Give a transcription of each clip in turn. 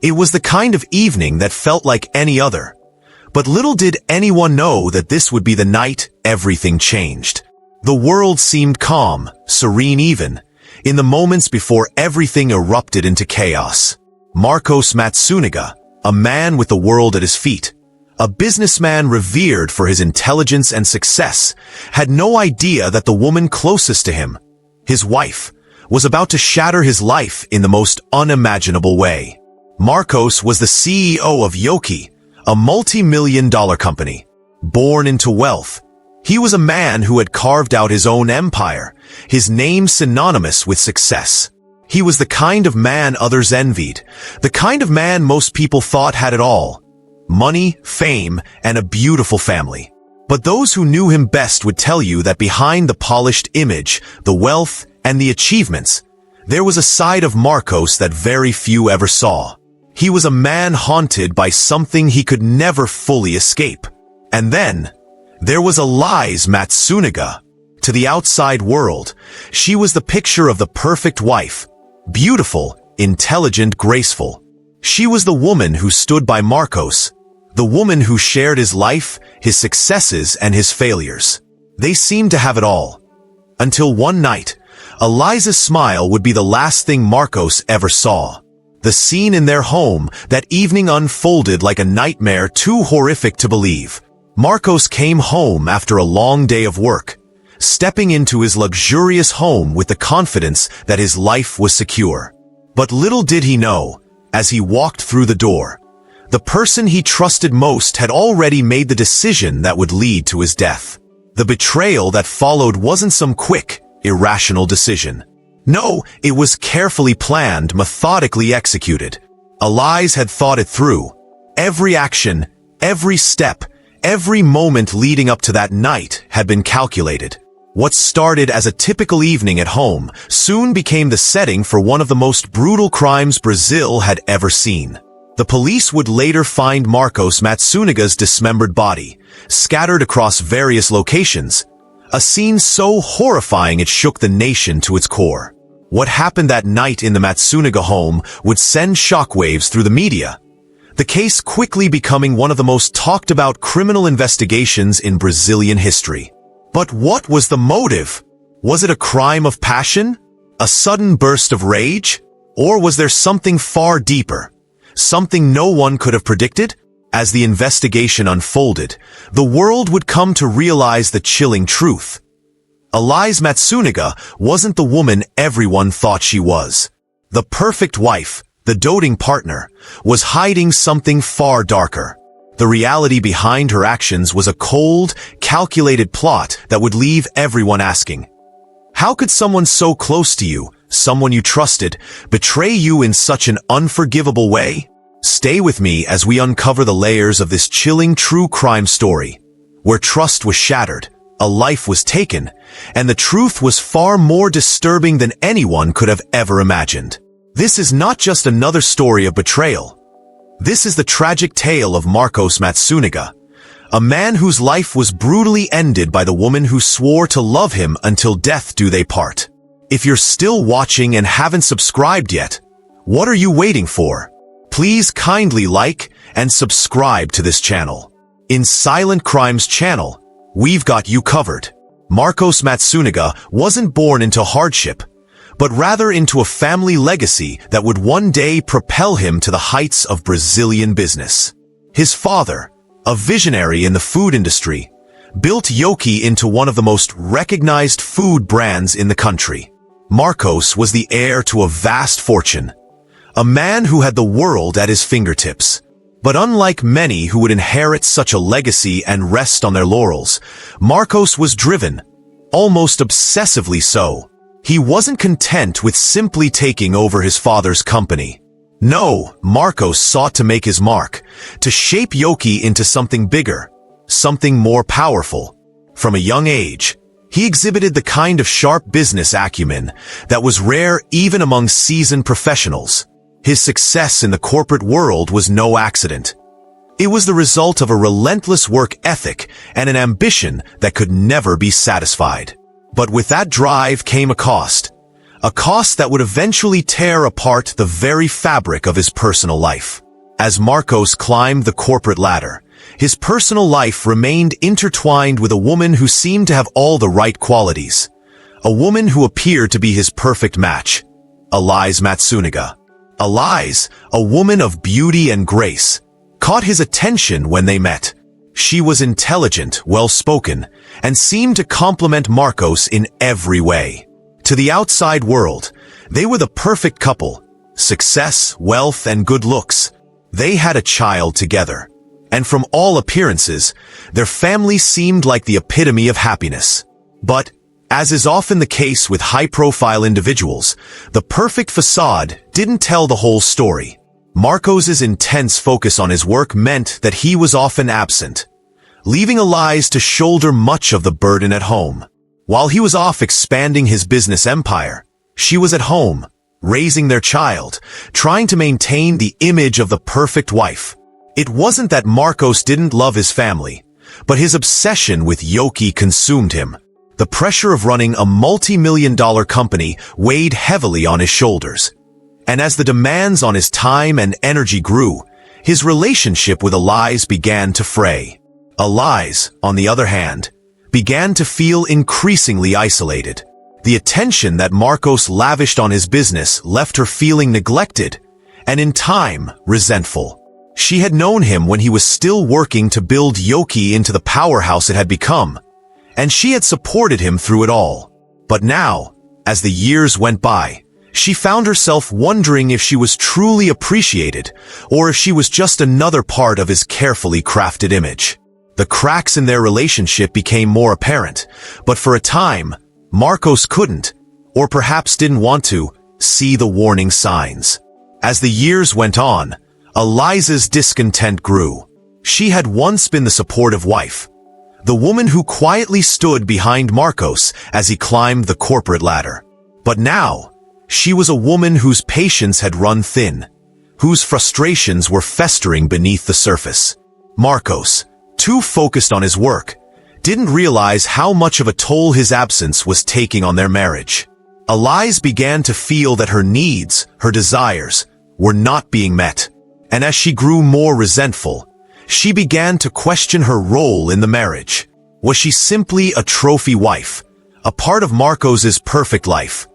It was the kind of evening that felt like any other. But little did anyone know that this would be the night everything changed. The world seemed calm, serene even, in the moments before everything erupted into chaos. Marcos Matsunaga, a man with the world at his feet, a businessman revered for his intelligence and success, had no idea that the woman closest to him, his wife, was about to shatter his life in the most unimaginable way. Marcos was the CEO of Yoki, a multi-million-dollar company. Born into wealth, he was a man who had carved out his own empire, his name synonymous with success. He was the kind of man others envied, the kind of man most people thought had it all: money, fame, and a beautiful family. But those who knew him best would tell you that behind the polished image, the wealth, and the achievements, there was a side of Marcos that very few ever saw. He was a man haunted by something he could never fully escape. And then, there was Elize Matsunaga. To the outside world, she was the picture of the perfect wife, beautiful, intelligent, graceful. She was the woman who stood by Marcos, the woman who shared his life, his successes, and his failures. They seemed to have it all. Until one night, Elize's smile would be the last thing Marcos ever saw. The scene in their home that evening unfolded like a nightmare too horrific to believe. Marcos came home after a long day of work, stepping into his luxurious home with the confidence that his life was secure. But little did he know, as he walked through the door, the person he trusted most had already made the decision that would lead to his death. The betrayal that followed wasn't some quick, irrational decision. No, it was carefully planned, methodically executed. Elize had thought it through. Every action, every step, every moment leading up to that night had been calculated. What started as a typical evening at home soon became the setting for one of the most brutal crimes Brazil had ever seen. The police would later find Marcos Matsunaga's dismembered body, scattered across various locations, a scene so horrifying it shook the nation to its core. What happened that night in the Matsunaga home would send shockwaves through the media, the case quickly becoming one of the most talked about criminal investigations in Brazilian history. But what was the motive? Was it a crime of passion? A sudden burst of rage? Or was there something far deeper? Something no one could have predicted? As the investigation unfolded, the world would come to realize the chilling truth. Elize Matsunaga wasn't the woman everyone thought she was. The perfect wife, the doting partner, was hiding something far darker. The reality behind her actions was a cold, calculated plot that would leave everyone asking, how could someone so close to you, someone you trusted, betray you in such an unforgivable way? Stay with me as we uncover the layers of this chilling true crime story, where trust was shattered, a life was taken, and the truth was far more disturbing than anyone could have ever imagined. This is not just another story of betrayal. This is the tragic tale of Marcos Matsunaga, a man whose life was brutally ended by the woman who swore to love him until death do they part. If you're still watching and haven't subscribed yet, what are you waiting for? Please kindly like and subscribe to this channel. In Silent Crimes channel, we've got you covered. Marcos Matsunaga wasn't born into hardship, but rather into a family legacy that would one day propel him to the heights of Brazilian business. His father, a visionary in the food industry, built Yoki into one of the most recognized food brands in the country. Marcos was the heir to a vast fortune, a man who had the world at his fingertips. But unlike many who would inherit such a legacy and rest on their laurels, Marcos was driven, almost obsessively so. He wasn't content with simply taking over his father's company. No, Marcos sought to make his mark, to shape Yoki into something bigger, something more powerful. From a young age, he exhibited the kind of sharp business acumen that was rare even among seasoned professionals. His success in the corporate world was no accident. It was the result of a relentless work ethic and an ambition that could never be satisfied. But with that drive came a cost a cost that would eventually tear apart the very fabric of his personal life. As Marcos climbed the corporate ladder, his personal life remained intertwined with a woman who seemed to have all the right qualities. A woman who appeared to be his perfect match. Elize Matsunaga. Elize, a woman of beauty and grace, caught his attention when they met. She was intelligent, well-spoken, and seemed to complement Marcos in every way. To the outside world, they were the perfect couple. Success, wealth, and good looks. They had a child together. And from all appearances, their family seemed like the epitome of happiness. But, as is often the case with high-profile individuals, the perfect facade didn't tell the whole story. Marcos's intense focus on his work meant that he was often absent, leaving Elize to shoulder much of the burden at home. While he was off expanding his business empire, she was at home, raising their child, trying to maintain the image of the perfect wife. It wasn't that Marcos didn't love his family, but his obsession with Yoki consumed him. The pressure of running a multi-million-dollar company weighed heavily on his shoulders. And as the demands on his time and energy grew, his relationship with Elize began to fray. Elize, on the other hand, began to feel increasingly isolated. The attention that Marcos lavished on his business left her feeling neglected, and in time, resentful. She had known him when he was still working to build Yoki into the powerhouse it had become, and she had supported him through it all. But now, as the years went by, she found herself wondering if she was truly appreciated, or if she was just another part of his carefully crafted image. The cracks in their relationship became more apparent, but for a time, Marcos couldn't, or perhaps didn't want to, see the warning signs. As the years went on, Elize's discontent grew. She had once been the supportive wife, the woman who quietly stood behind Marcos as he climbed the corporate ladder. But now, she was a woman whose patience had run thin, whose frustrations were festering beneath the surface. Marcos, too focused on his work, didn't realize how much of a toll his absence was taking on their marriage. Elize began to feel that her needs, her desires, were not being met. And as she grew more resentful, she began to question her role in the marriage. Was she simply a trophy wife, a part of Marcos's perfect life?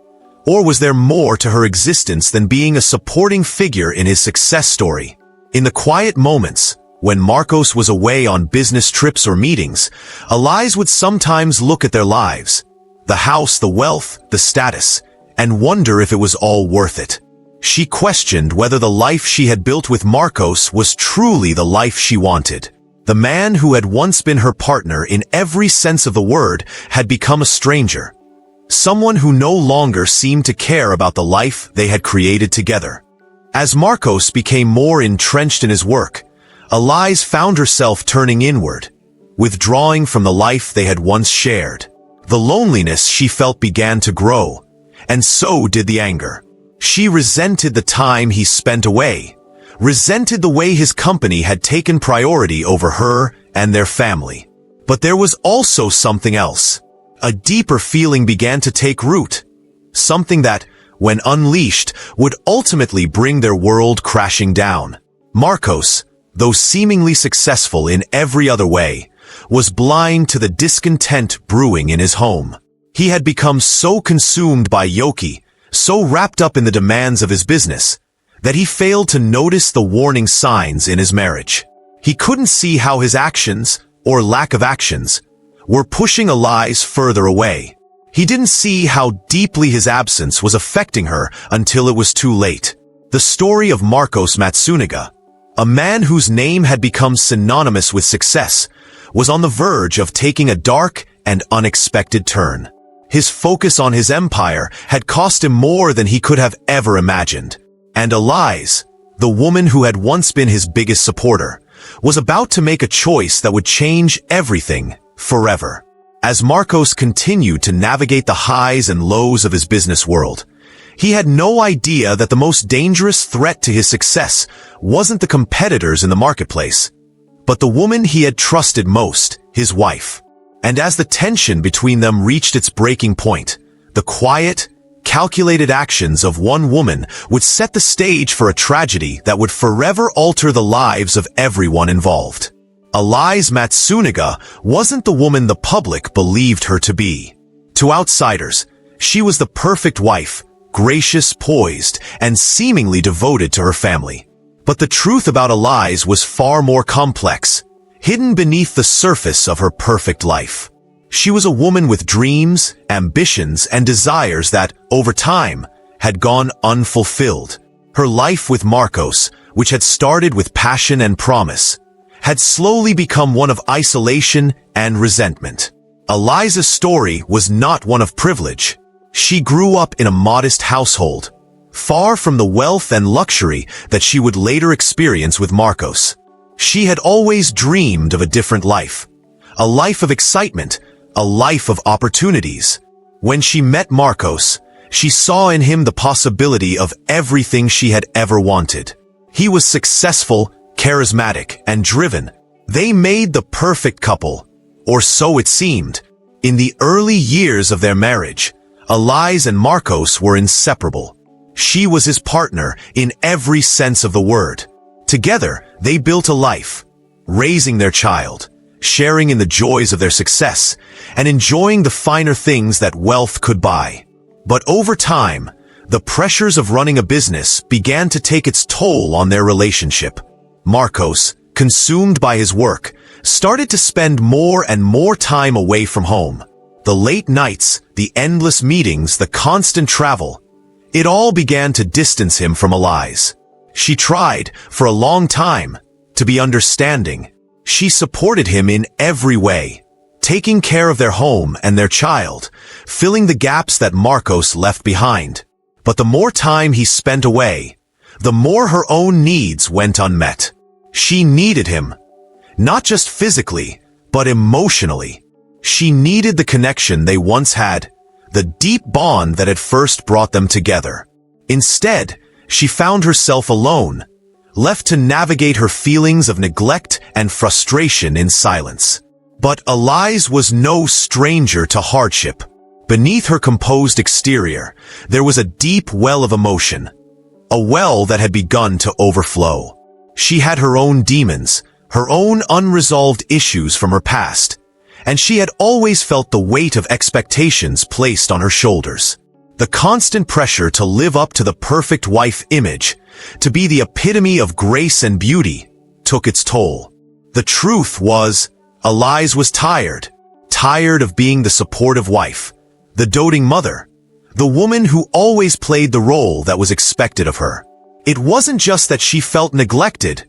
Or was there more to her existence than being a supporting figure in his success story? In the quiet moments, when Marcos was away on business trips or meetings, Elize would sometimes look at their lives, the house, the wealth, the status, and wonder if it was all worth it. She questioned whether the life she had built with Marcos was truly the life she wanted. The man who had once been her partner in every sense of the word had become a stranger. Someone who no longer seemed to care about the life they had created together. As Marcos became more entrenched in his work, Elize found herself turning inward, withdrawing from the life they had once shared. The loneliness she felt began to grow, and so did the anger. She resented the time he spent away, resented the way his company had taken priority over her and their family. But there was also something else. A deeper feeling began to take root, something that, when unleashed, would ultimately bring their world crashing down. Marcos, though seemingly successful in every other way, was blind to the discontent brewing in his home. He had become so consumed by Yoki, so wrapped up in the demands of his business, that he failed to notice the warning signs in his marriage. He couldn't see how his actions, or lack of actions, were pushing Elize further away. He didn't see how deeply his absence was affecting her until it was too late. The story of Marcos Matsunaga, a man whose name had become synonymous with success, was on the verge of taking a dark and unexpected turn. His focus on his empire had cost him more than he could have ever imagined. And Elize, the woman who had once been his biggest supporter, was about to make a choice that would change everything forever. As Marcos continued to navigate the highs and lows of his business world, he had no idea that the most dangerous threat to his success wasn't the competitors in the marketplace, but the woman he had trusted most, his wife. And as the tension between them reached its breaking point, the quiet, calculated actions of one woman would set the stage for a tragedy that would forever alter the lives of everyone involved. Elize Matsunaga wasn't the woman the public believed her to be. To outsiders, she was the perfect wife, gracious, poised, and seemingly devoted to her family. But the truth about Elize was far more complex, hidden beneath the surface of her perfect life. She was a woman with dreams, ambitions, and desires that, over time, had gone unfulfilled. Her life with Marcos, which had started with passion and promise, had slowly become one of isolation and resentment. Elize's story was not one of privilege. She grew up in a modest household, far from the wealth and luxury that she would later experience with Marcos. She had always dreamed of a different life, a life of excitement, a life of opportunities. When she met Marcos, she saw in him the possibility of everything she had ever wanted. He was successful, charismatic, and driven. They made the perfect couple, or so it seemed. In the early years of their marriage, Elize and Marcos were inseparable. She was his partner in every sense of the word. Together, they built a life, raising their child, sharing in the joys of their success, and enjoying the finer things that wealth could buy. But over time, the pressures of running a business began to take its toll on their relationship. Marcos, consumed by his work, started to spend more and more time away from home. The late nights, the endless meetings, the constant travel, it all began to distance him from Elize. She tried, for a long time, to be understanding. She supported him in every way, taking care of their home and their child, filling the gaps that Marcos left behind. But the more time he spent away, the more her own needs went unmet. She needed him, not just physically, but emotionally. She needed the connection they once had, the deep bond that had first brought them together. Instead, she found herself alone, left to navigate her feelings of neglect and frustration in silence. But Elize was no stranger to hardship. Beneath her composed exterior, there was a deep well of emotion, a well that had begun to overflow. She had her own demons, her own unresolved issues from her past, and she had always felt the weight of expectations placed on her shoulders. The constant pressure to live up to the perfect wife image, to be the epitome of grace and beauty, took its toll. The truth was, Elize was tired of being the supportive wife, the doting mother, the woman who always played the role that was expected of her. It wasn't just that she felt neglected.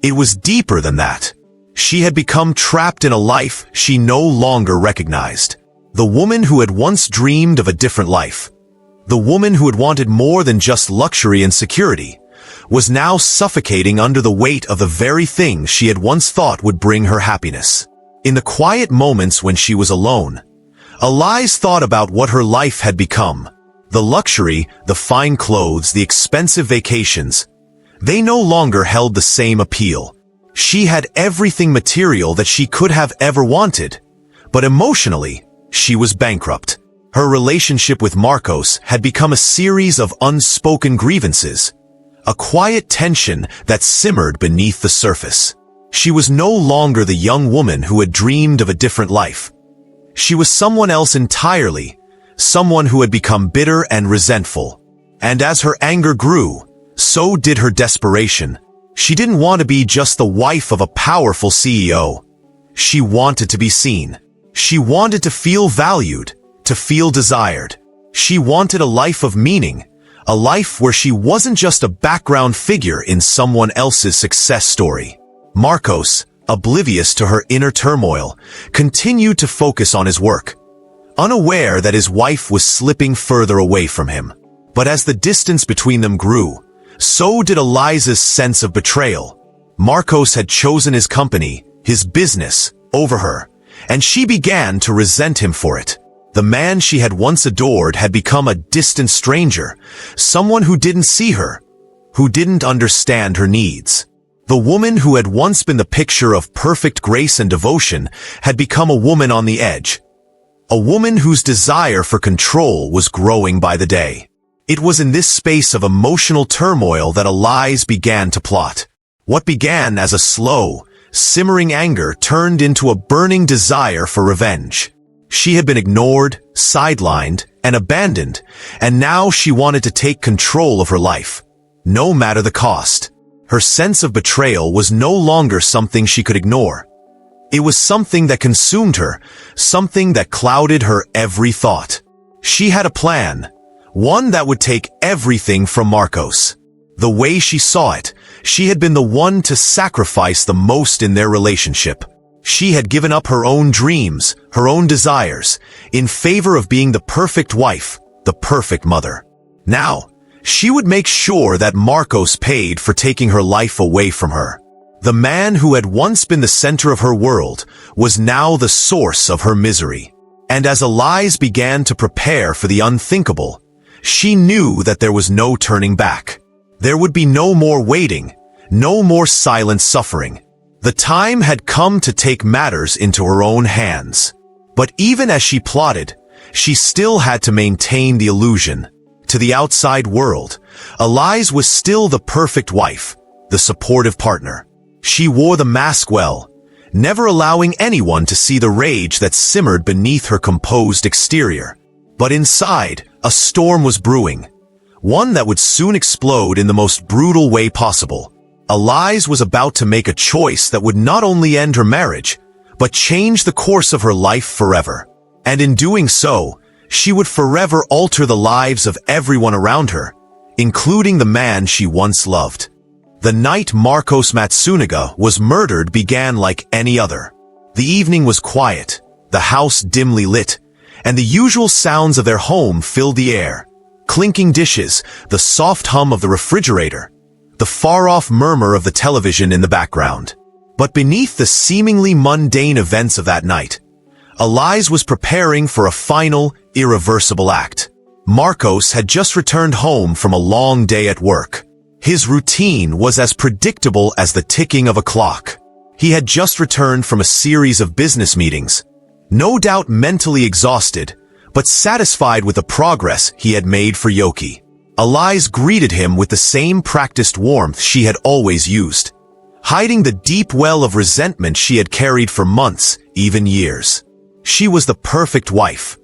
It was deeper than that. She had become trapped in a life she no longer recognized. The woman who had once dreamed of a different life, the woman who had wanted more than just luxury and security, was now suffocating under the weight of the very thing she had once thought would bring her happiness. In the quiet moments when she was alone, Elize thought about what her life had become. The luxury, the fine clothes, the expensive vacations, they no longer held the same appeal. She had everything material that she could have ever wanted, but emotionally, she was bankrupt. Her relationship with Marcos had become a series of unspoken grievances, a quiet tension that simmered beneath the surface. She was no longer the young woman who had dreamed of a different life. She was someone else entirely, someone who had become bitter and resentful. And as her anger grew, so did her desperation. She didn't want to be just the wife of a powerful CEO. She wanted to be seen. She wanted to feel valued, to feel desired. She wanted a life of meaning, a life where she wasn't just a background figure in someone else's success story. Marcos, oblivious to her inner turmoil, continued to focus on his work, unaware that his wife was slipping further away from him. But as the distance between them grew, so did Elize's sense of betrayal. Marcos had chosen his company, his business, over her, and she began to resent him for it. The man she had once adored had become a distant stranger, someone who didn't see her, who didn't understand her needs. The woman who had once been the picture of perfect grace and devotion had become a woman on the edge, A woman whose desire for control was growing by the day. It was in this space of emotional turmoil that Elize began to plot. What began as a slow, simmering anger turned into a burning desire for revenge. She had been ignored, sidelined, and abandoned, and now she wanted to take control of her life, no matter the cost. Her sense of betrayal was no longer something she could ignore. It was something that consumed her, something that clouded her every thought. She had a plan, one that would take everything from Marcos. The way she saw it, she had been the one to sacrifice the most in their relationship. She had given up her own dreams, her own desires, in favor of being the perfect wife, the perfect mother. Now, she would make sure that Marcos paid for taking her life away from her. The man who had once been the center of her world was now the source of her misery. And as Elize began to prepare for the unthinkable, she knew that there was no turning back. There would be no more waiting, no more silent suffering. The time had come to take matters into her own hands. But even as she plotted, she still had to maintain the illusion. To the outside world, Elize was still the perfect wife, the supportive partner. She wore the mask well, never allowing anyone to see the rage that simmered beneath her composed exterior. But inside, a storm was brewing, one that would soon explode in the most brutal way possible. Elize was about to make a choice that would not only end her marriage, but change the course of her life forever. And in doing so, she would forever alter the lives of everyone around her, including the man she once loved. The night Marcos Matsunaga was murdered began like any other. The evening was quiet, the house dimly lit, and the usual sounds of their home filled the air. Clinking dishes, the soft hum of the refrigerator, the far-off murmur of the television in the background. But beneath the seemingly mundane events of that night, Elize was preparing for a final, irreversible act. Marcos had just returned home from a long day at work. His routine was as predictable as the ticking of a clock. He had just returned from a series of business meetings, no doubt mentally exhausted, but satisfied with the progress he had made for Yoki. Elize greeted him with the same practiced warmth she had always used, hiding the deep well of resentment she had carried for months, even years. She was the perfect wife,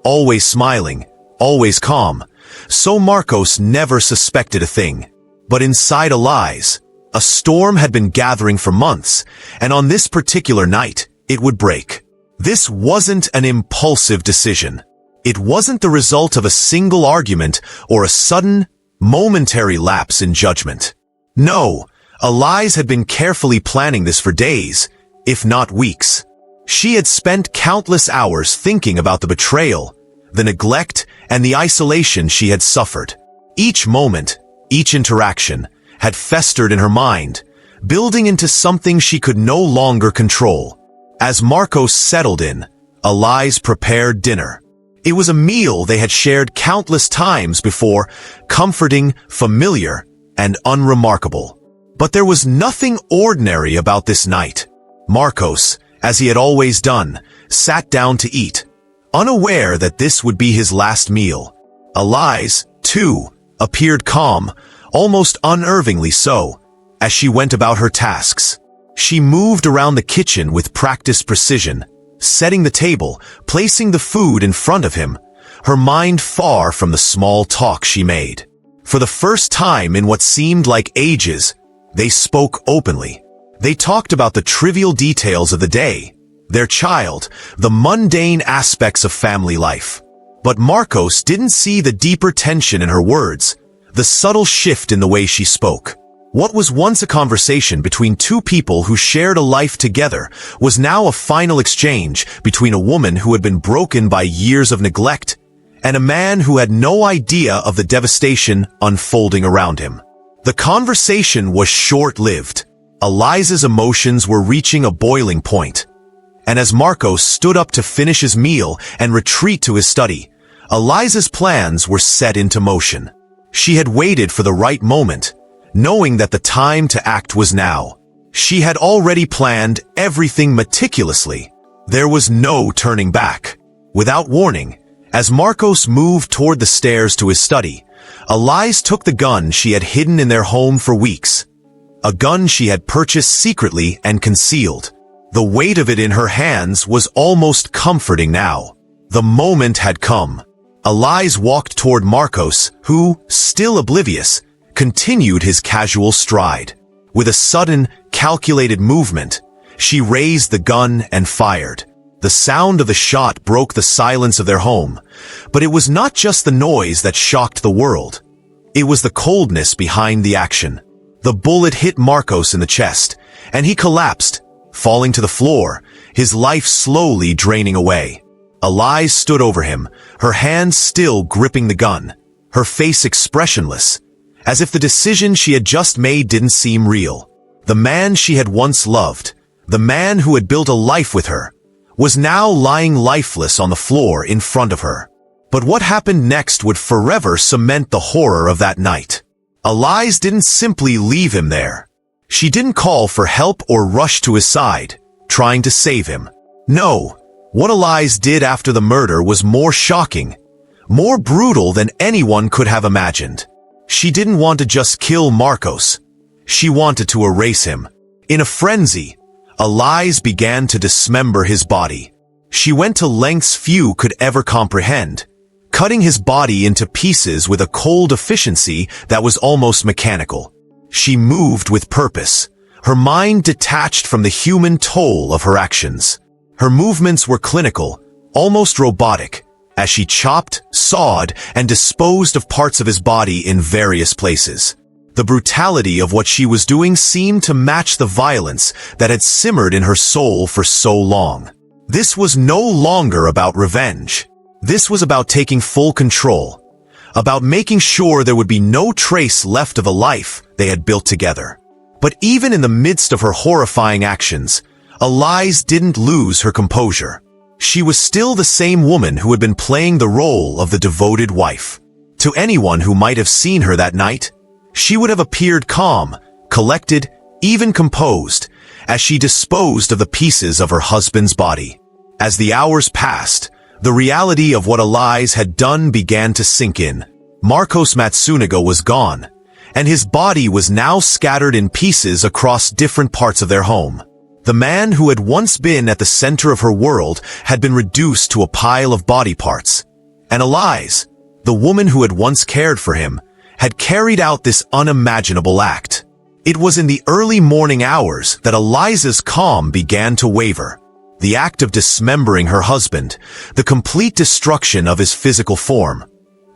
always smiling, always calm, so Marcos never suspected a thing. But inside Elize, a storm had been gathering for months, and on this particular night, it would break. This wasn't an impulsive decision. It wasn't the result of a single argument or a sudden, momentary lapse in judgment. No, Elize had been carefully planning this for days, if not weeks. She had spent countless hours thinking about the betrayal, the neglect, and the isolation she had suffered. Each moment, each interaction, had festered in her mind, building into something she could no longer control. As Marcos settled in, Elize prepared dinner. It was a meal they had shared countless times before, comforting, familiar, and unremarkable. But there was nothing ordinary about this night. Marcos, as he had always done, sat down to eat, unaware that this would be his last meal. Elize, too, appeared calm, almost unnervingly so, as she went about her tasks. She moved around the kitchen with practiced precision, setting the table, placing the food in front of him, her mind far from the small talk she made. For the first time in what seemed like ages, they spoke openly. They talked about the trivial details of the day, their child, the mundane aspects of family life. But Marcos didn't see the deeper tension in her words, the subtle shift in the way she spoke. What was once a conversation between two people who shared a life together was now a final exchange between a woman who had been broken by years of neglect and a man who had no idea of the devastation unfolding around him. The conversation was short-lived. Elize's emotions were reaching a boiling point, and as Marcos stood up to finish his meal and retreat to his study, Elize's plans were set into motion. She had waited for the right moment, knowing that the time to act was now. She had already planned everything meticulously. There was no turning back. Without warning, as Marcos moved toward the stairs to his study, Elize took the gun she had hidden in their home for weeks. A gun she had purchased secretly and concealed. The weight of it in her hands was almost comforting now. The moment had come. Elize walked toward Marcos, who, still oblivious, continued his casual stride. With a sudden, calculated movement, she raised the gun and fired. The sound of the shot broke the silence of their home, but it was not just the noise that shocked the world. It was the coldness behind the action. The bullet hit Marcos in the chest, and he collapsed, falling to the floor, his life slowly draining away. Elize stood over him, her hands still gripping the gun, her face expressionless, as if the decision she had just made didn't seem real. The man she had once loved, the man who had built a life with her, was now lying lifeless on the floor in front of her. But what happened next would forever cement the horror of that night. Elize didn't simply leave him there. She didn't call for help or rush to his side, trying to save him. No, what Elize did after the murder was more shocking, more brutal than anyone could have imagined. She didn't want to just kill Marcos. She wanted to erase him. In a frenzy, Elize began to dismember his body. She went to lengths few could ever comprehend, cutting his body into pieces with a cold efficiency that was almost mechanical. She moved with purpose, her mind detached from the human toll of her actions. Her movements were clinical, almost robotic, as she chopped, sawed, and disposed of parts of his body in various places. The brutality of what she was doing seemed to match the violence that had simmered in her soul for so long. This was no longer about revenge. This was about taking full control, about making sure there would be no trace left of a life they had built together. But even in the midst of her horrifying actions, Elize didn't lose her composure. She was still the same woman who had been playing the role of the devoted wife. To anyone who might have seen her that night, she would have appeared calm, collected, even composed, as she disposed of the pieces of her husband's body. As the hours passed, the reality of what Elize had done began to sink in. Marcos Matsunaga was gone, and his body was now scattered in pieces across different parts of their home. The man who had once been at the center of her world had been reduced to a pile of body parts. And Elize, the woman who had once cared for him, had carried out this unimaginable act. It was in the early morning hours that Elize's calm began to waver. The act of dismembering her husband, the complete destruction of his physical form,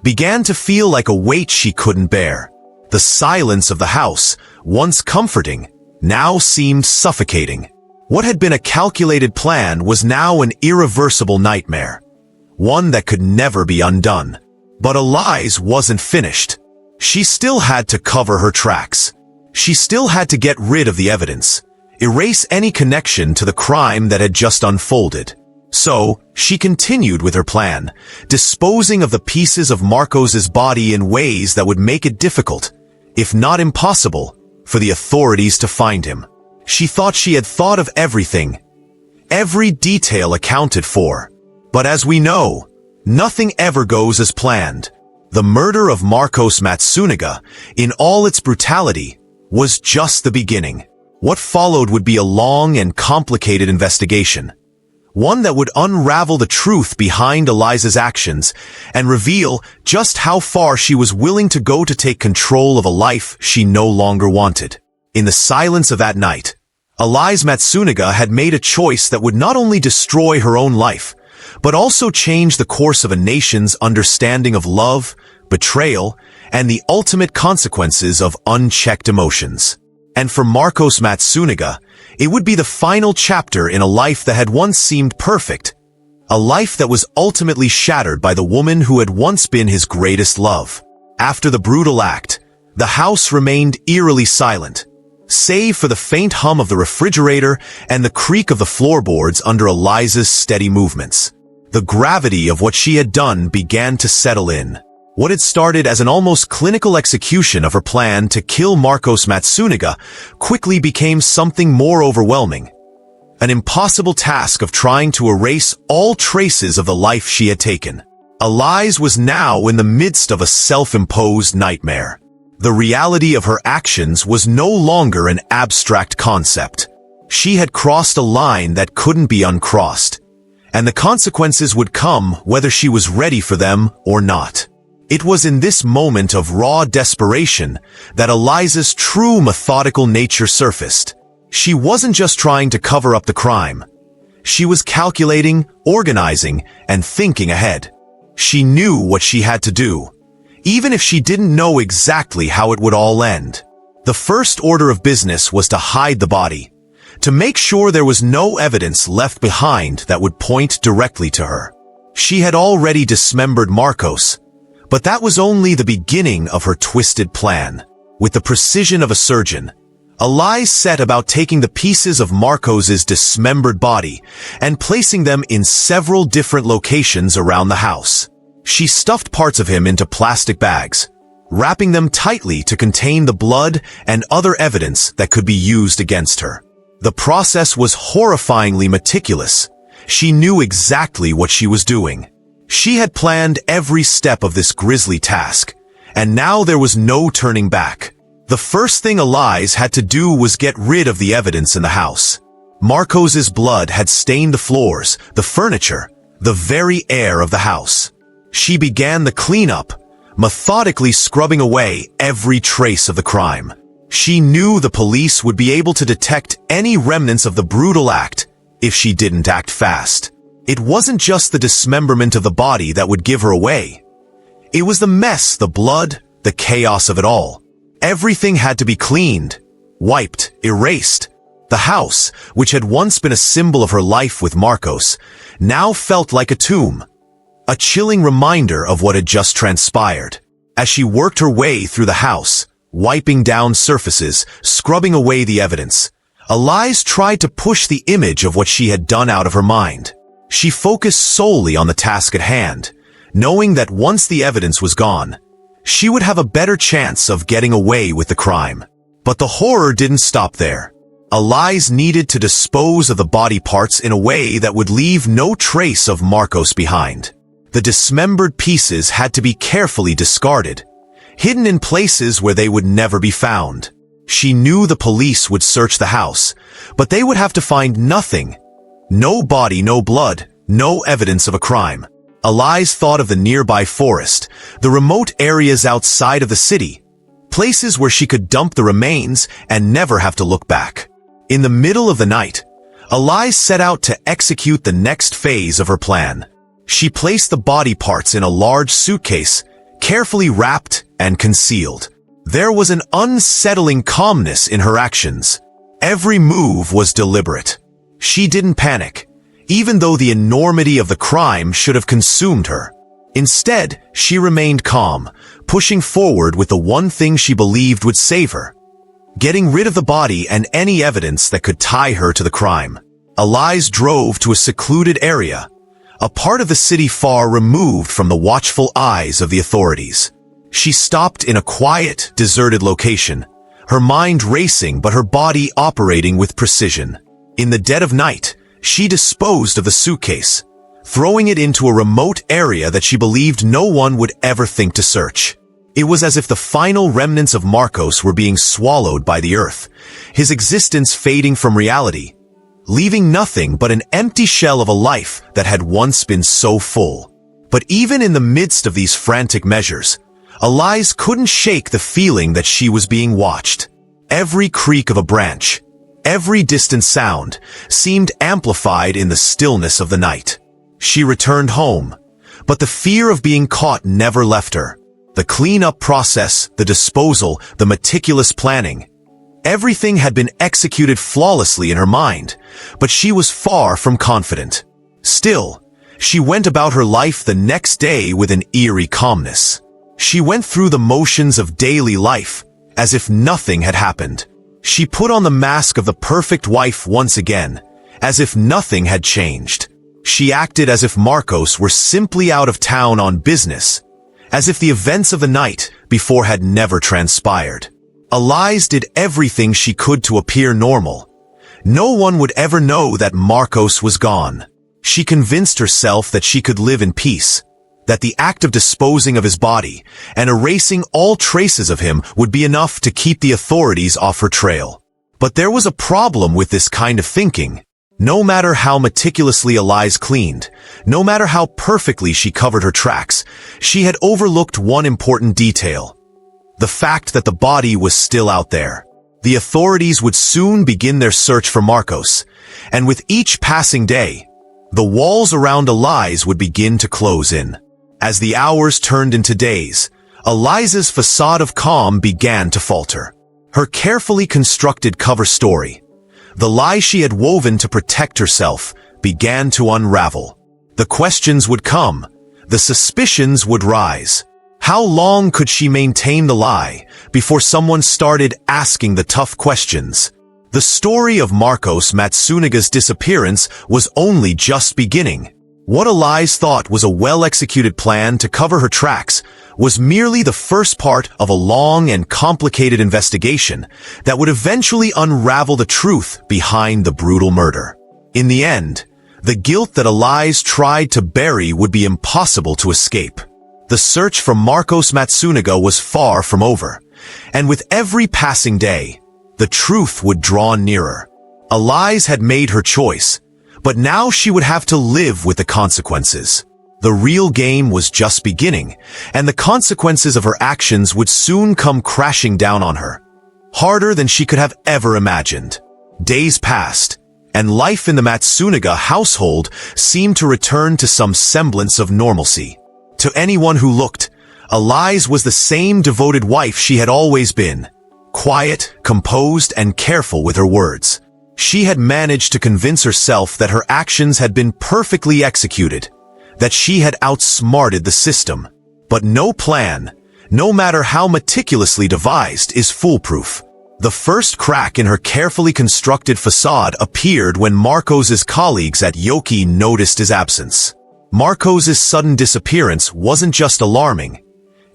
began to feel like a weight she couldn't bear. The silence of the house, once comforting, now seemed suffocating. What had been a calculated plan was now an irreversible nightmare, one that could never be undone. But Elize wasn't finished. She still had to cover her tracks. She still had to get rid of the evidence, erase any connection to the crime that had just unfolded. So, she continued with her plan, disposing of the pieces of Marcos's body in ways that would make it difficult, if not impossible, for the authorities to find him. She thought she had thought of everything, every detail accounted for. But as we know, nothing ever goes as planned. The murder of Marcos Matsunaga, in all its brutality, was just the beginning. What followed would be a long and complicated investigation, one that would unravel the truth behind Elize's actions and reveal just how far she was willing to go to take control of a life she no longer wanted. In the silence of that night, Elize Matsunaga had made a choice that would not only destroy her own life, but also change the course of a nation's understanding of love, betrayal, and the ultimate consequences of unchecked emotions. And for Marcos Matsunaga, it would be the final chapter in a life that had once seemed perfect, a life that was ultimately shattered by the woman who had once been his greatest love. After the brutal act, the house remained eerily silent, save for the faint hum of the refrigerator and the creak of the floorboards under Elize's steady movements. The gravity of what she had done began to settle in. What had started as an almost clinical execution of her plan to kill Marcos Matsunaga quickly became something more overwhelming. an impossible task of trying to erase all traces of the life she had taken. Elize was now in the midst of a self-imposed nightmare. The reality of her actions was no longer an abstract concept. She had crossed a line that couldn't be uncrossed, and the consequences would come whether she was ready for them or not. It was in this moment of raw desperation that Elize's true methodical nature surfaced. She wasn't just trying to cover up the crime. She was calculating, organizing, and thinking ahead. She knew what she had to do, even if she didn't know exactly how it would all end. The first order of business was to hide the body, to make sure there was no evidence left behind that would point directly to her. She had already dismembered Marcos, but that was only the beginning of her twisted plan. With the precision of a surgeon, Elize set about taking the pieces of Marcos's dismembered body and placing them in several different locations around the house. She stuffed parts of him into plastic bags, wrapping them tightly to contain the blood and other evidence that could be used against her. The process was horrifyingly meticulous. She knew exactly what she was doing. She had planned every step of this grisly task, and now there was no turning back. The first thing Elize had to do was get rid of the evidence in the house. Marcos's blood had stained the floors, the furniture, the very air of the house. She began the cleanup, methodically scrubbing away every trace of the crime. She knew the police would be able to detect any remnants of the brutal act if she didn't act fast. It wasn't just the dismemberment of the body that would give her away. It was the mess, the blood, the chaos of it all. Everything had to be cleaned, wiped, erased. The house, which had once been a symbol of her life with Marcos, now felt like a tomb, a chilling reminder of what had just transpired. As she worked her way through the house, wiping down surfaces, scrubbing away the evidence, Elize tried to push the image of what she had done out of her mind. She focused solely on the task at hand, knowing that once the evidence was gone, she would have a better chance of getting away with the crime. But the horror didn't stop there. Elize needed to dispose of the body parts in a way that would leave no trace of Marcos behind. The dismembered pieces had to be carefully discarded, hidden in places where they would never be found. She knew the police would search the house, but they would have to find nothing. No body, no blood, no evidence of a crime. Elize thought of the nearby forest, the remote areas outside of the city, places where she could dump the remains and never have to look back. In the middle of the night, Elize set out to execute the next phase of her plan. She placed the body parts in a large suitcase, carefully wrapped and concealed. There was an unsettling calmness in her actions. Every move was deliberate. She didn't panic, even though the enormity of the crime should have consumed her. Instead, she remained calm, pushing forward with the one thing she believed would save her: getting rid of the body and any evidence that could tie her to the crime. Elize drove to a secluded area, a part of the city far removed from the watchful eyes of the authorities. She stopped in a quiet, deserted location, her mind racing but her body operating with precision. In the dead of night, she disposed of the suitcase, throwing it into a remote area that she believed no one would ever think to search. It was as if the final remnants of Marcos were being swallowed by the earth, his existence fading from reality, leaving nothing but an empty shell of a life that had once been so full. But even in the midst of these frantic measures, Elize couldn't shake the feeling that she was being watched. Every creak of a branch, every distant sound, seemed amplified in the stillness of the night. She returned home, but the fear of being caught never left her. The cleanup process, the disposal, the meticulous planning, everything had been executed flawlessly in her mind, but she was far from confident. Still, she went about her life the next day with an eerie calmness. She went through the motions of daily life, as if nothing had happened. She put on the mask of the perfect wife once again, as if nothing had changed. She acted as if Marcos were simply out of town on business, as if the events of the night before had never transpired. Elize did everything she could to appear normal, No one would ever know that Marcos was gone. She convinced herself that she could live in peace, that the act of disposing of his body and erasing all traces of him would be enough to keep the authorities off her trail. But there was a problem with this kind of thinking. No matter how meticulously Elize cleaned, no matter how perfectly she covered her tracks, she had overlooked one important detail: the fact that the body was still out there. The authorities would soon begin their search for Marcos, and with each passing day, the walls around Elize would begin to close in. As the hours turned into days, Elize's facade of calm began to falter. Her carefully constructed cover story, the lie she had woven to protect herself, began to unravel. The questions would come. The suspicions would rise. How long could she maintain the lie before someone started asking the tough questions? The story of Marcos Matsunaga's disappearance was only just beginning. What Elize thought was a well-executed plan to cover her tracks was merely the first part of a long and complicated investigation that would eventually unravel the truth behind the brutal murder. In the end, the guilt that Elize tried to bury would be impossible to escape. The search for Marcos Matsunaga was far from over, and with every passing day, the truth would draw nearer. Elize had made her choice, but now she would have to live with the consequences. The real game was just beginning, and the consequences of her actions would soon come crashing down on her, harder than she could have ever imagined. Days passed, and life in the Matsunaga household seemed to return to some semblance of normalcy. To anyone who looked, Elize was the same devoted wife she had always been, quiet, composed, and careful with her words. She had managed to convince herself that her actions had been perfectly executed, that she had outsmarted the system. But no plan, no matter how meticulously devised, is foolproof. The first crack in her carefully constructed facade appeared when Marcos's colleagues at Yoki noticed his absence. Marcos's sudden disappearance wasn't just alarming.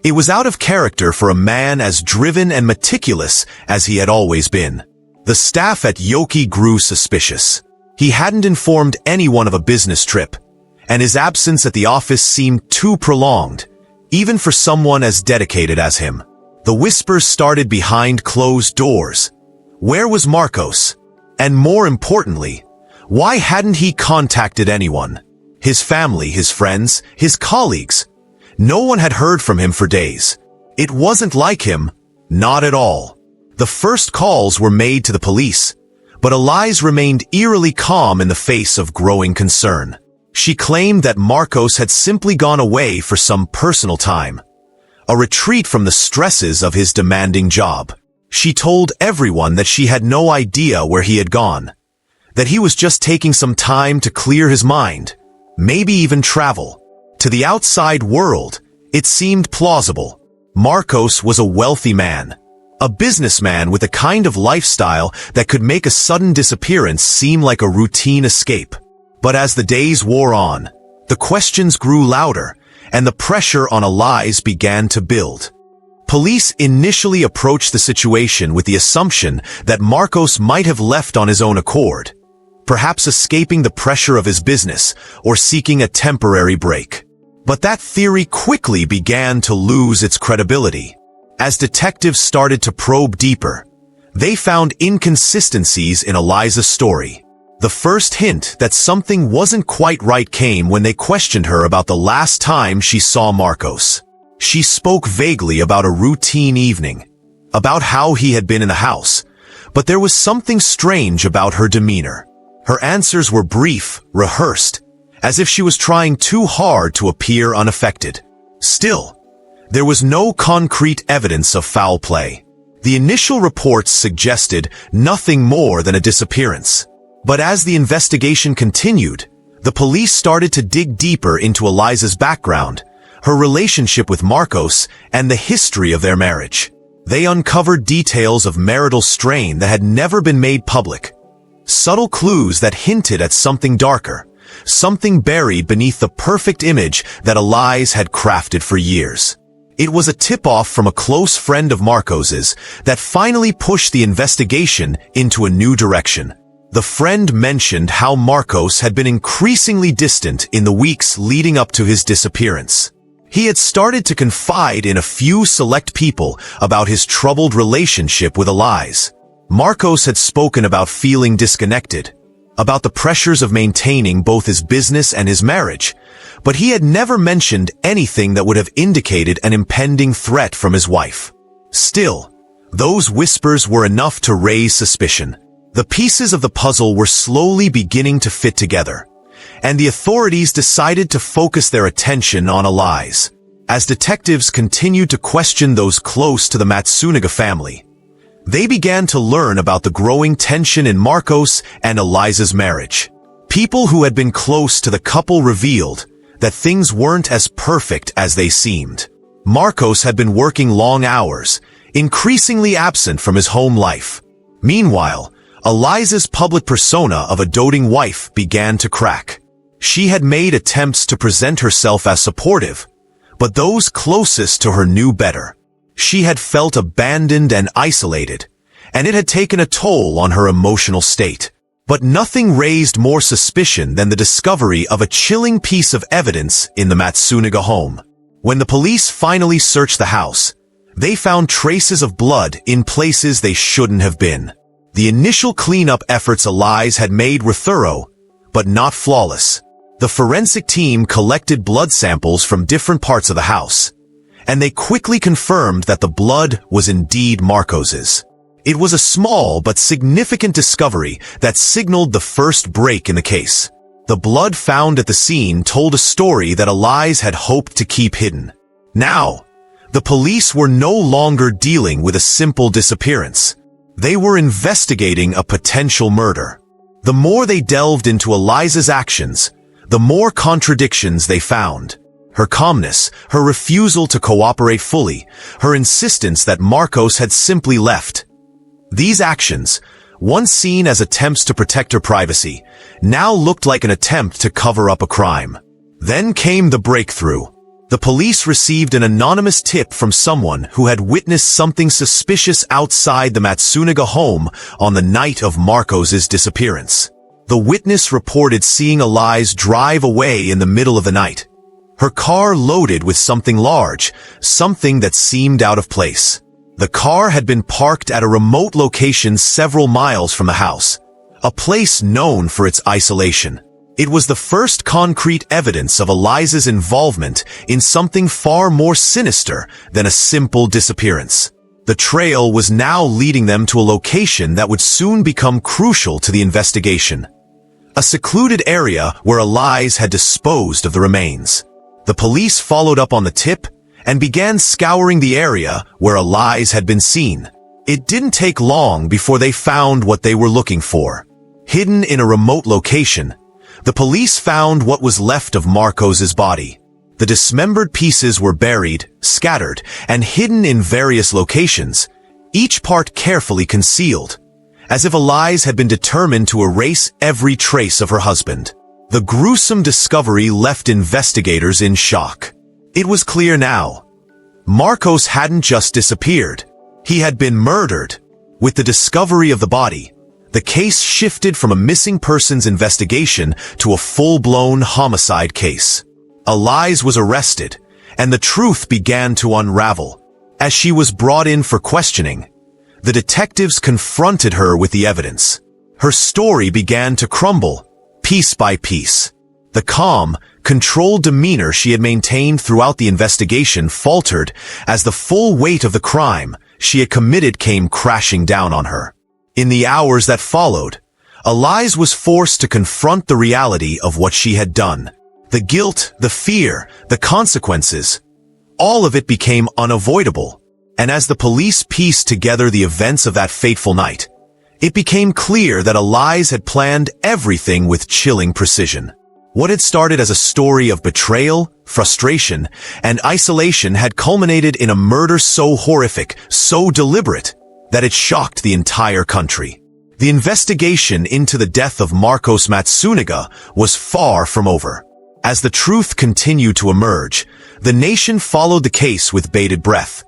It was out of character for a man as driven and meticulous as he had always been. The staff at Yoki grew suspicious. He hadn't informed anyone of a business trip, and his absence at the office seemed too prolonged, even for someone as dedicated as him. The whispers started behind closed doors. Where was Marcos? And more importantly, why hadn't he contacted anyone? His family, his friends, his colleagues. No one had heard from him for days. It wasn't like him, not at all. The first calls were made to the police, but Elize remained eerily calm in the face of growing concern. She claimed that Marcos had simply gone away for some personal time, a retreat from the stresses of his demanding job. She told everyone that she had no idea where he had gone, that he was just taking some time to clear his mind, maybe even travel. To the outside world, it seemed plausible. Marcos was a wealthy man, a businessman with a kind of lifestyle that could make a sudden disappearance seem like a routine escape. But as the days wore on, the questions grew louder, and the pressure on Elize began to build. Police initially approached the situation with the assumption that Marcos might have left on his own accord, perhaps escaping the pressure of his business or seeking a temporary break. But that theory quickly began to lose its credibility. As detectives started to probe deeper, they found inconsistencies in Eliza's story. The first hint that something wasn't quite right came when they questioned her about the last time she saw Marcos. She spoke vaguely about a routine evening, about how he had been in the house, but there was something strange about her demeanor. Her answers were brief, rehearsed, as if she was trying too hard to appear unaffected. Still, there was no concrete evidence of foul play. The initial reports suggested nothing more than a disappearance. But as the investigation continued, the police started to dig deeper into Eliza's background, her relationship with Marcos, and the history of their marriage. They uncovered details of marital strain that had never been made public, subtle clues that hinted at something darker, something buried beneath the perfect image that Elize had crafted for years. It was a tip-off from a close friend of Marcos's that finally pushed the investigation into a new direction. The friend mentioned how Marcos had been increasingly distant in the weeks leading up to his disappearance. He had started to confide in a few select people about his troubled relationship with Elize. Marcos had spoken about feeling disconnected, about the pressures of maintaining both his business and his marriage, but he had never mentioned anything that would have indicated an impending threat from his wife. Still, those whispers were enough to raise suspicion. The pieces of the puzzle were slowly beginning to fit together, and the authorities decided to focus their attention on Elize. As detectives continued to question those close to the Matsunaga family, they began to learn about the growing tension in Marcos and Elize's marriage. People who had been close to the couple revealed that things weren't as perfect as they seemed. Marcos had been working long hours, increasingly absent from his home life. Meanwhile, Elize's public persona of a doting wife began to crack. She had made attempts to present herself as supportive, but those closest to her knew better. She had felt abandoned and isolated, and it had taken a toll on her emotional state. But nothing raised more suspicion than the discovery of a chilling piece of evidence in the Matsunaga home. When the police finally searched the house, they found traces of blood in places they shouldn't have been. The initial cleanup efforts Elize had made were thorough, but not flawless. The forensic team collected blood samples from different parts of the house, and they quickly confirmed that the blood was indeed Marcos's. It was a small but significant discovery that signaled the first break in the case. The blood found at the scene told a story that Elize had hoped to keep hidden. Now, the police were no longer dealing with a simple disappearance. They were investigating a potential murder. The more they delved into Elize's actions, the more contradictions they found. Her calmness, her refusal to cooperate fully, her insistence that Marcos had simply left. These actions, once seen as attempts to protect her privacy, now looked like an attempt to cover up a crime. Then came the breakthrough. The police received an anonymous tip from someone who had witnessed something suspicious outside the Matsunaga home on the night of Marcos's disappearance. The witness reported seeing Elize drive away in the middle of the night. Her car loaded with something large, something that seemed out of place. The car had been parked at a remote location several miles from the house, a place known for its isolation. It was the first concrete evidence of Elize's involvement in something far more sinister than a simple disappearance. The trail was now leading them to a location that would soon become crucial to the investigation. A secluded area where Elize had disposed of the remains. The police followed up on the tip and began scouring the area where Elize had been seen. It didn't take long before they found what they were looking for. Hidden in a remote location, the police found what was left of Marcos's body. The dismembered pieces were buried, scattered, and hidden in various locations, each part carefully concealed, as if Elize had been determined to erase every trace of her husband. The gruesome discovery left investigators in shock. It was clear now. Marcos hadn't just disappeared. He had been murdered. With the discovery of the body, the case shifted from a missing persons investigation to a full-blown homicide case. Elize was arrested, and the truth began to unravel. As she was brought in for questioning, the detectives confronted her with the evidence. Her story began to crumble, piece by piece. The calm, controlled demeanor she had maintained throughout the investigation faltered as the full weight of the crime she had committed came crashing down on her. In the hours that followed, Elize was forced to confront the reality of what she had done. The guilt, the fear, the consequences, all of it became unavoidable. And as the police pieced together the events of that fateful night, it became clear that Elize had planned everything with chilling precision. What had started as a story of betrayal, frustration, and isolation had culminated in a murder so horrific, so deliberate, that it shocked the entire country. The investigation into the death of Marcos Matsunaga was far from over. As the truth continued to emerge, the nation followed the case with bated breath.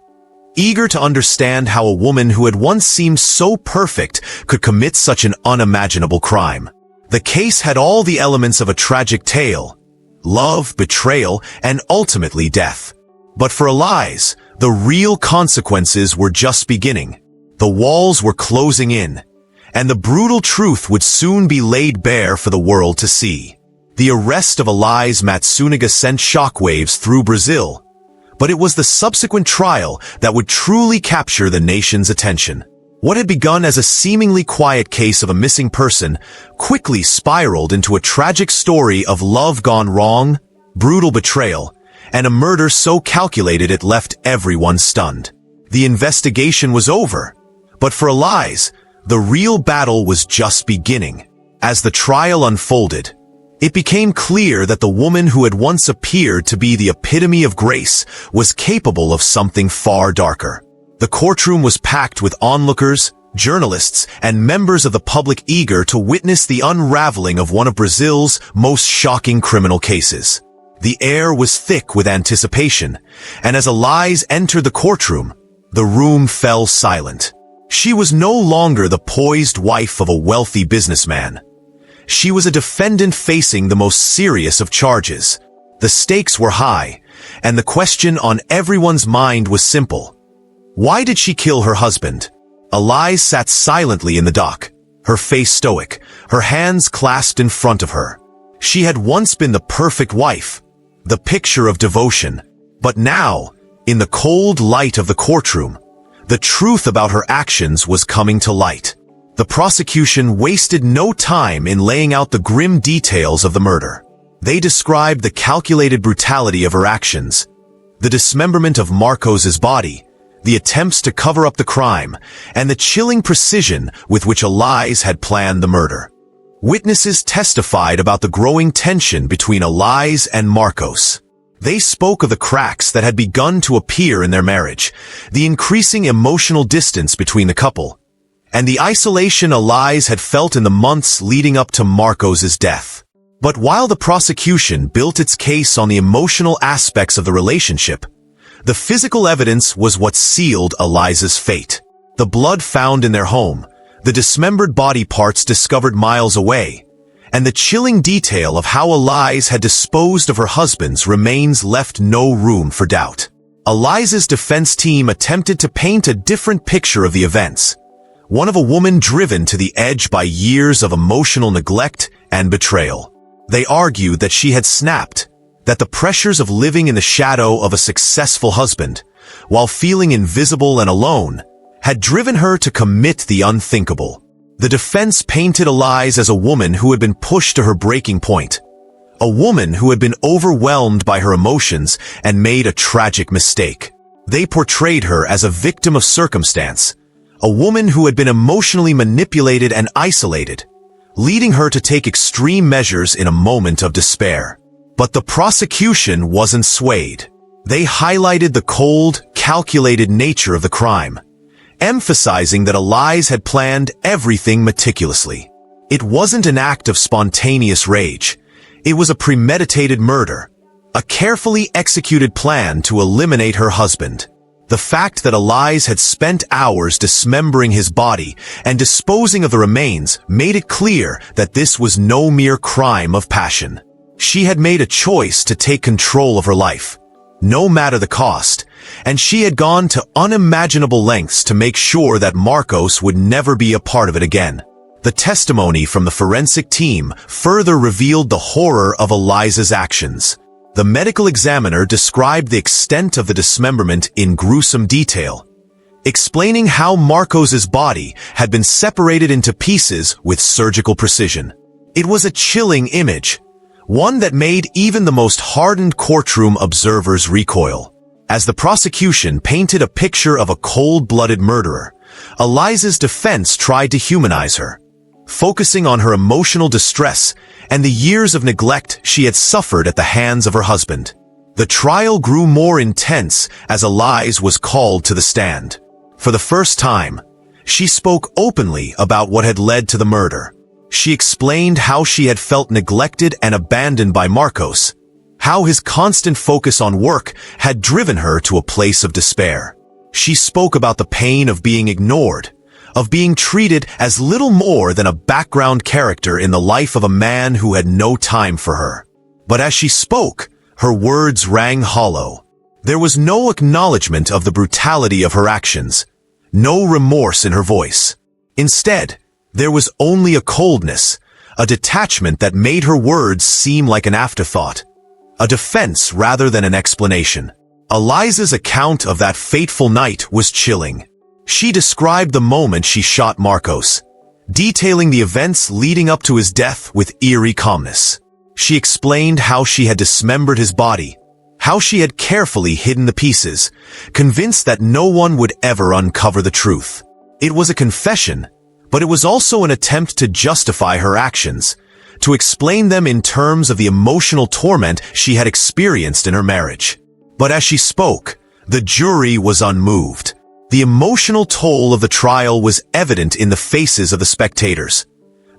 eager to understand how a woman who had once seemed so perfect could commit such an unimaginable crime. The case had all the elements of a tragic tale: love, betrayal, and ultimately death. But for Elize, the real consequences were just beginning. The walls were closing in, and the brutal truth would soon be laid bare for the world to see. The arrest of Elize Matsunaga sent shockwaves through Brazil, but it was the subsequent trial that would truly capture the nation's attention. What had begun as a seemingly quiet case of a missing person quickly spiraled into a tragic story of love gone wrong, brutal betrayal, and a murder so calculated it left everyone stunned. The investigation was over, but for Elize, the real battle was just beginning. As the trial unfolded, it became clear that the woman who had once appeared to be the epitome of grace was capable of something far darker. The courtroom was packed with onlookers, journalists, and members of the public eager to witness the unraveling of one of Brazil's most shocking criminal cases. The air was thick with anticipation, and as Elize entered the courtroom, the room fell silent. She was no longer the poised wife of a wealthy businessman. She was a defendant facing the most serious of charges. The stakes were high, and the question on everyone's mind was simple. Why did she kill her husband? Elize sat silently in the dock, her face stoic, her hands clasped in front of her. She had once been the perfect wife, the picture of devotion. But now, in the cold light of the courtroom, the truth about her actions was coming to light. The prosecution wasted no time in laying out the grim details of the murder. They described the calculated brutality of her actions, the dismemberment of Marcos's body, the attempts to cover up the crime, and the chilling precision with which Elize had planned the murder. Witnesses testified about the growing tension between Elize and Marcos. They spoke of the cracks that had begun to appear in their marriage, the increasing emotional distance between the couple, and the isolation Elize had felt in the months leading up to Marcos's death. But while the prosecution built its case on the emotional aspects of the relationship, the physical evidence was what sealed Elize's fate. The blood found in their home, the dismembered body parts discovered miles away, and the chilling detail of how Elize had disposed of her husband's remains left no room for doubt. Elize's defense team attempted to paint a different picture of the events, one of a woman driven to the edge by years of emotional neglect and betrayal. They argued that she had snapped, that the pressures of living in the shadow of a successful husband, while feeling invisible and alone, had driven her to commit the unthinkable. The defense painted Elize as a woman who had been pushed to her breaking point, a woman who had been overwhelmed by her emotions and made a tragic mistake. They portrayed her as a victim of circumstance, a woman who had been emotionally manipulated and isolated, leading her to take extreme measures in a moment of despair. But the prosecution wasn't swayed. They highlighted the cold, calculated nature of the crime, emphasizing that Elize had planned everything meticulously. It wasn't an act of spontaneous rage. It was a premeditated murder, a carefully executed plan to eliminate her husband. The fact that Elize had spent hours dismembering his body and disposing of the remains made it clear that this was no mere crime of passion. She had made a choice to take control of her life, no matter the cost, and she had gone to unimaginable lengths to make sure that Marcos would never be a part of it again. The testimony from the forensic team further revealed the horror of Elize's actions. The medical examiner described the extent of the dismemberment in gruesome detail, explaining how Marcos's body had been separated into pieces with surgical precision. It was a chilling image, one that made even the most hardened courtroom observers recoil. As the prosecution painted a picture of a cold-blooded murderer, Elize's defense tried to humanize her, focusing on her emotional distress and the years of neglect she had suffered at the hands of her husband. The trial grew more intense as Elize was called to the stand. For the first time, she spoke openly about what had led to the murder. She explained how she had felt neglected and abandoned by Marcos, how his constant focus on work had driven her to a place of despair. She spoke about the pain of being ignored, of being treated as little more than a background character in the life of a man who had no time for her. But as she spoke, her words rang hollow. There was no acknowledgement of the brutality of her actions, no remorse in her voice. Instead, there was only a coldness, a detachment that made her words seem like an afterthought, a defense rather than an explanation. Elize's account of that fateful night was chilling. She described the moment she shot Marcos, detailing the events leading up to his death with eerie calmness. She explained how she had dismembered his body, how she had carefully hidden the pieces, convinced that no one would ever uncover the truth. It was a confession, but it was also an attempt to justify her actions, to explain them in terms of the emotional torment she had experienced in her marriage. But as she spoke, the jury was unmoved. The emotional toll of the trial was evident in the faces of the spectators,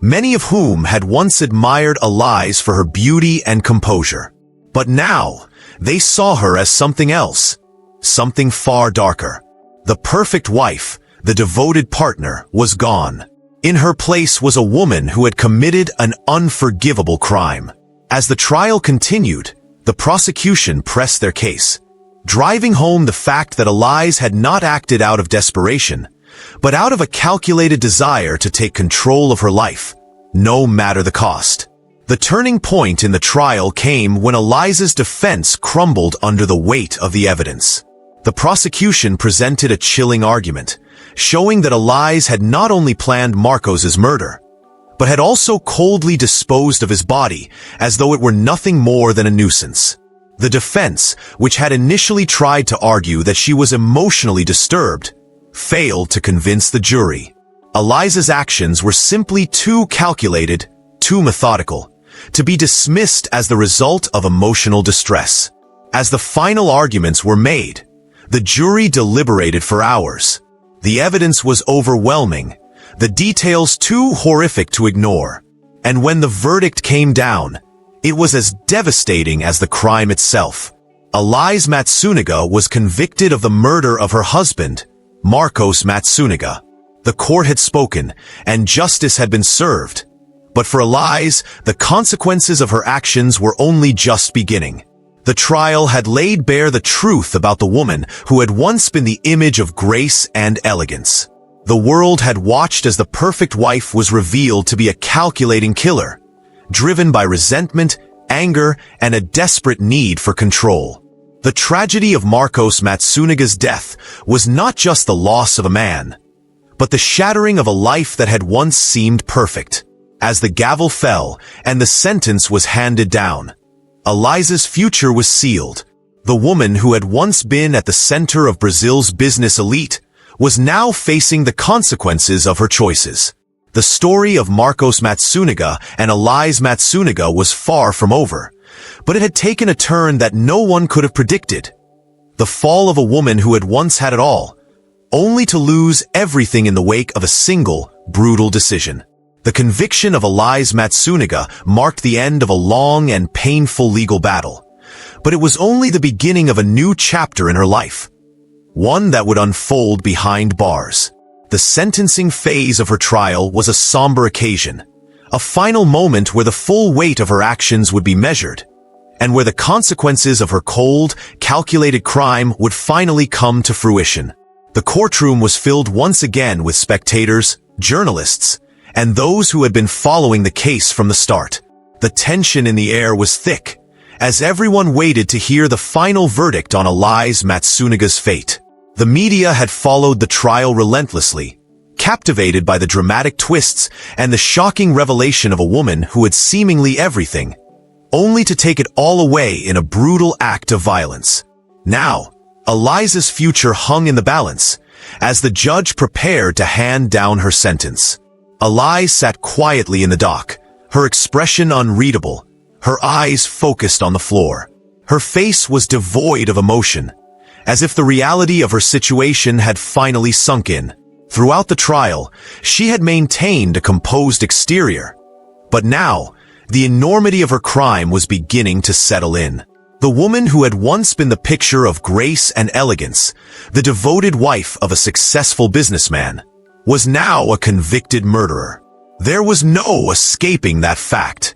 many of whom had once admired Elize for her beauty and composure. But now, they saw her as something else, something far darker. The perfect wife, the devoted partner, was gone. In her place was a woman who had committed an unforgivable crime. As the trial continued, the prosecution pressed their case, driving home the fact that Elize had not acted out of desperation, but out of a calculated desire to take control of her life, no matter the cost. The turning point in the trial came when Elize's defense crumbled under the weight of the evidence. The prosecution presented a chilling argument, showing that Elize had not only planned Marcos's murder, but had also coldly disposed of his body as though it were nothing more than a nuisance. The defense, which had initially tried to argue that she was emotionally disturbed, failed to convince the jury. Elize's actions were simply too calculated, too methodical, to be dismissed as the result of emotional distress. As the final arguments were made, the jury deliberated for hours. The evidence was overwhelming, the details too horrific to ignore, and when the verdict came down, it was as devastating as the crime itself. Elize Matsunaga was convicted of the murder of her husband, Marcos Matsunaga. The court had spoken, and justice had been served. But for Elize, the consequences of her actions were only just beginning. The trial had laid bare the truth about the woman who had once been the image of grace and elegance. The world had watched as the perfect wife was revealed to be a calculating killer, driven by resentment, anger, and a desperate need for control. The tragedy of Marcos Matsunaga's death was not just the loss of a man, but the shattering of a life that had once seemed perfect. As the gavel fell and the sentence was handed down, Elize's future was sealed. The woman who had once been at the center of Brazil's business elite was now facing the consequences of her choices. The story of Marcos Matsunaga and Elize Matsunaga was far from over, but it had taken a turn that no one could have predicted. The fall of a woman who had once had it all, only to lose everything in the wake of a single, brutal decision. The conviction of Elize Matsunaga marked the end of a long and painful legal battle, but it was only the beginning of a new chapter in her life, one that would unfold behind bars. The sentencing phase of her trial was a somber occasion, a final moment where the full weight of her actions would be measured, and where the consequences of her cold, calculated crime would finally come to fruition. The courtroom was filled once again with spectators, journalists, and those who had been following the case from the start. The tension in the air was thick, as everyone waited to hear the final verdict on Elize Matsunaga's fate. The media had followed the trial relentlessly, captivated by the dramatic twists and the shocking revelation of a woman who had seemingly everything, only to take it all away in a brutal act of violence. Now, Elize's future hung in the balance, as the judge prepared to hand down her sentence. Elize sat quietly in the dock, her expression unreadable, her eyes focused on the floor. Her face was devoid of emotion, as if the reality of her situation had finally sunk in. Throughout the trial, she had maintained a composed exterior, but now, the enormity of her crime was beginning to settle in. The woman who had once been the picture of grace and elegance, the devoted wife of a successful businessman, was now a convicted murderer. There was no escaping that fact.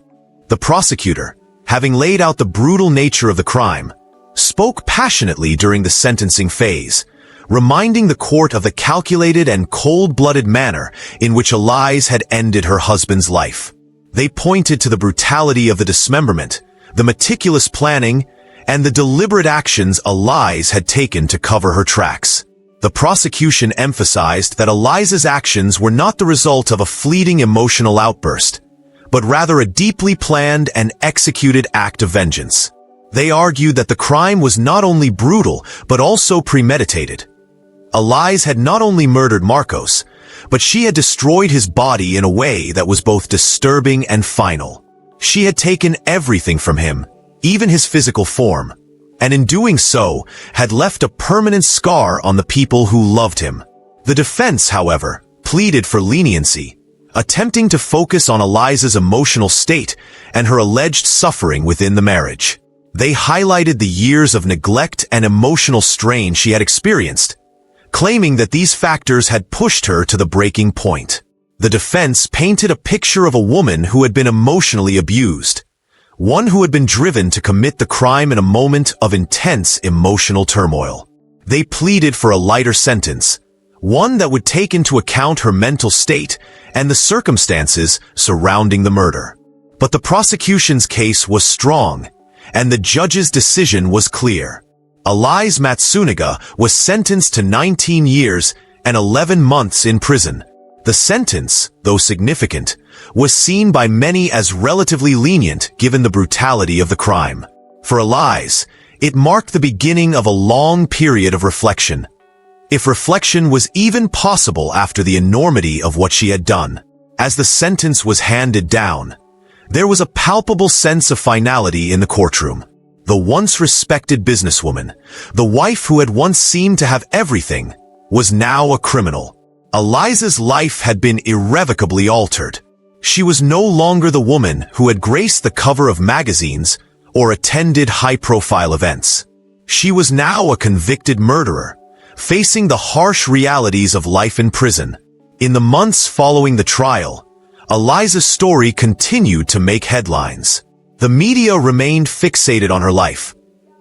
The prosecutor, having laid out the brutal nature of the crime, spoke passionately during the sentencing phase, reminding the court of the calculated and cold-blooded manner in which Elize had ended her husband's life. They pointed to the brutality of the dismemberment, the meticulous planning, and the deliberate actions Elize had taken to cover her tracks. The prosecution emphasized that Elize's actions were not the result of a fleeting emotional outburst, but rather a deeply planned and executed act of vengeance. They argued that the crime was not only brutal, but also premeditated. Elize had not only murdered Marcos, but she had destroyed his body in a way that was both disturbing and final. She had taken everything from him, even his physical form, and in doing so, had left a permanent scar on the people who loved him. The defense, however, pleaded for leniency, attempting to focus on Elize's emotional state and her alleged suffering within the marriage. They highlighted the years of neglect and emotional strain she had experienced, claiming that these factors had pushed her to the breaking point. The defense painted a picture of a woman who had been emotionally abused, one who had been driven to commit the crime in a moment of intense emotional turmoil. They pleaded for a lighter sentence, one that would take into account her mental state and the circumstances surrounding the murder. But the prosecution's case was strong, and the judge's decision was clear. Elize Matsunaga was sentenced to 19 years and 11 months in prison. The sentence, though significant, was seen by many as relatively lenient given the brutality of the crime. For Elize, it marked the beginning of a long period of reflection, if reflection was even possible after the enormity of what she had done. As the sentence was handed down, there was a palpable sense of finality in the courtroom. The once respected businesswoman, the wife who had once seemed to have everything, was now a criminal. Elize's life had been irrevocably altered. She was no longer the woman who had graced the cover of magazines or attended high-profile events. She was now a convicted murderer, facing the harsh realities of life in prison. In the months following the trial, Elize's story continued to make headlines. The media remained fixated on her life,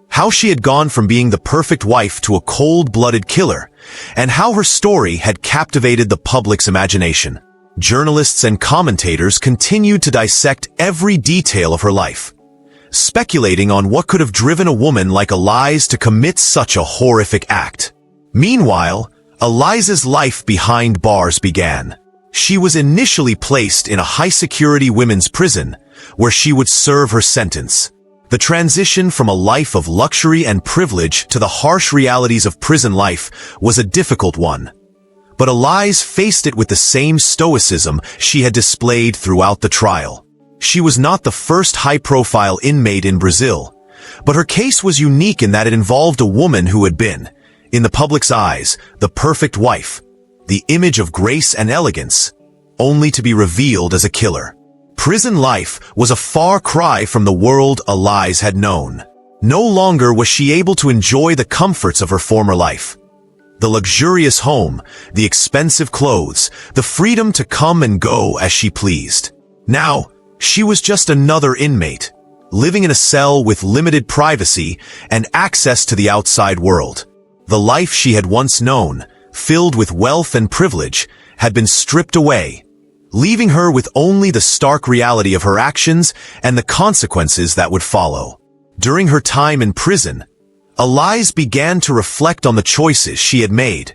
how she had gone from being the perfect wife to a cold-blooded killer, and how her story had captivated the public's imagination. Journalists and commentators continued to dissect every detail of her life, speculating on what could have driven a woman like Elize to commit such a horrific act. Meanwhile, Elize's life behind bars began. She was initially placed in a high-security women's prison, where she would serve her sentence. The transition from a life of luxury and privilege to the harsh realities of prison life was a difficult one. But Elize faced it with the same stoicism she had displayed throughout the trial. She was not the first high-profile inmate in Brazil, but her case was unique in that it involved a woman who had been, in the public's eyes, the perfect wife, the image of grace and elegance, only to be revealed as a killer. Prison life was a far cry from the world Elize had known. No longer was she able to enjoy the comforts of her former life. The luxurious home, the expensive clothes, the freedom to come and go as she pleased. Now, she was just another inmate, living in a cell with limited privacy and access to the outside world. The life she had once known, filled with wealth and privilege, had been stripped away, leaving her with only the stark reality of her actions and the consequences that would follow. During her time in prison, Elize began to reflect on the choices she had made,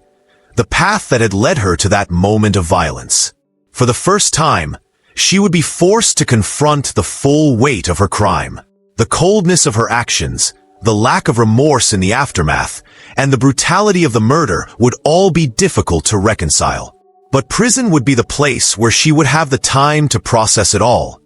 the path that had led her to that moment of violence. For the first time, she would be forced to confront the full weight of her crime. The coldness of her actions, the lack of remorse in the aftermath, and the brutality of the murder would all be difficult to reconcile. But prison would be the place where she would have the time to process it all,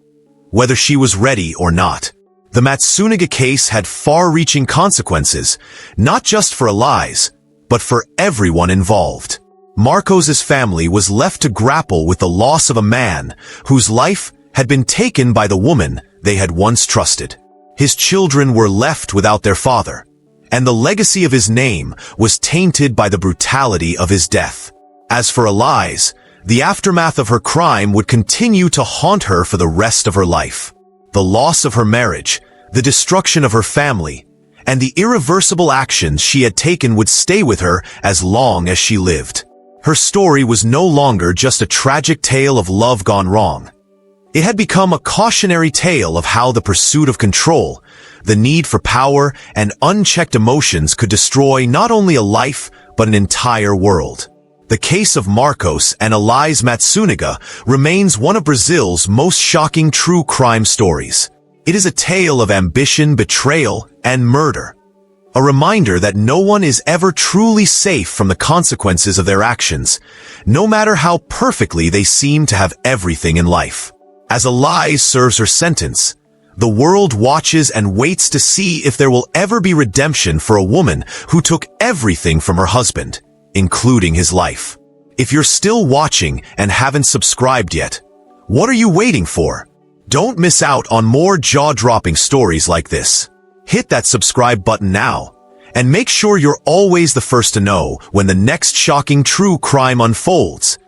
whether she was ready or not. The Matsunaga case had far-reaching consequences, not just for Elize, but for everyone involved. Marcos's family was left to grapple with the loss of a man whose life had been taken by the woman they had once trusted. His children were left without their father, and the legacy of his name was tainted by the brutality of his death. As for Elize, the aftermath of her crime would continue to haunt her for the rest of her life. The loss of her marriage, the destruction of her family, and the irreversible actions she had taken would stay with her as long as she lived. Her story was no longer just a tragic tale of love gone wrong. It had become a cautionary tale of how the pursuit of control, the need for power, and unchecked emotions could destroy not only a life, but an entire world. The case of Marcos and Elize Matsunaga remains one of Brazil's most shocking true crime stories. It is a tale of ambition, betrayal, and murder. A reminder that no one is ever truly safe from the consequences of their actions, no matter how perfectly they seem to have everything in life. As Elize serves her sentence, the world watches and waits to see if there will ever be redemption for a woman who took everything from her husband, including his life. If you're still watching and haven't subscribed yet, what are you waiting for? Don't miss out on more jaw-dropping stories like this. Hit that subscribe button now, and make sure you're always the first to know when the next shocking true crime unfolds.